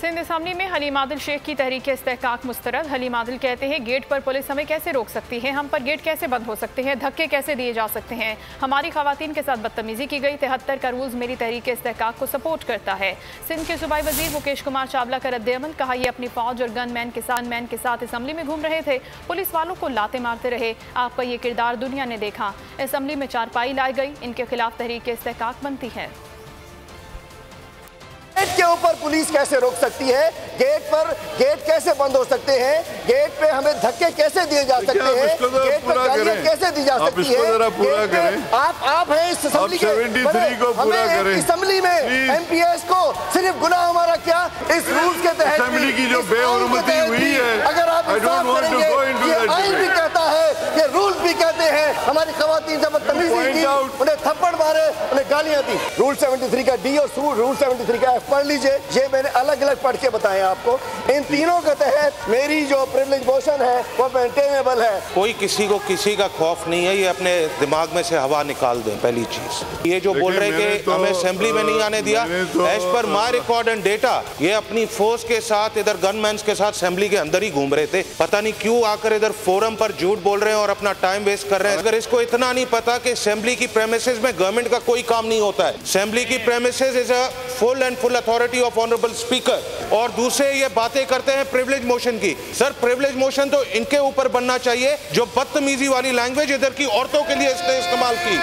Sindh assembly में हलीम आदिल शेख की तहरीक इस्तेहकाक मुस्तरद। हलीम आदिल कहते हैं गेट पर पुलिस हमें कैसे रोक सकती है, हम पर गेट कैसे बंद हो सकते हैं, धक्के कैसे दिए जा सकते हैं, हमारी खवातीन के साथ बदतमीजी की गई। 73 का रूल्स मेरी तहरीक इस्तेहकाक को सपोर्ट करता है। सिंध के सूबाई वजीर मुकेश कुमार चावला का रद्द-ए-अमल, कहा ये अपनी फौज और गन मैन के साथ असेंबली में घूम रहे थे, पुलिस वालों को लाते मारते रहे। आपका ये किरदार दुनिया ने देखा। असेंबली में चारपाई लाई गई, इनके खिलाफ तहरीक इस्तेहकाक बनती है। गेट के ऊपर पुलिस कैसे रोक सकती है, गेट पर गेट कैसे बंद हो सकते हैं, गेट पे हमें धक्के कैसे दिए जा सकते हैं, गेट पर गालियां कैसे दी जा सकती है। आप हैं इस असेंबली के, हमें असेंबली में एमपीएस को सिर्फ गुनाह हमारा क्या, इस रूल्स के तहत असेंबली की जो बेहरमती हुई है, अगर आप इंसाफ करेंगे, ये आइन भी कहता है, ये रूल्स भी कहते हैं, हमारी खवातीन जब बदतमीजी की, उन्हें थप्पड़ मारे, उन्हें गालियां दी। रूल 73 का डी और रूल 73 का एफ पढ़ लीजिए, ये मैंने अलग अलग पढ़ के बताए आपको। इन तीनों के तहत मेरी जो प्रिविलेज मोशन है वो मेंटेनेबल है। कोई किसी को किसी का खौफ नहीं है, ये अपने दिमाग में से हवा निकाल दें। पहली चीज ये जो बोल रहे कि तो हमें असेंबली में नहीं आने दिया, as per my record and data ये अपनी फोर्स के साथ इधर गनमैन के साथ असेंबली के अंदर ही घूम रहे थे। पता नहीं क्यों आकर इधर फोरम पर झूठ बोल रहे हैं और अपना टाइम वेस्ट कर रहे हैं। अगर इसको इतना नहीं पता कि असेंबली की प्रेमिसेस में गवर्नमेंट का कोई काम नहीं होता है, असेंबली की premises is a full and full authority of honourable speaker. और दूसरे ये बातें करते हैं प्रिविलेज मोशन की। सर प्रिविलेज मोशन तो इनके ऊपर बनना चाहिए जो बदतमीजी वाली लैंग्वेज इधर की औरतों के लिए इसने इस्तेमाल की।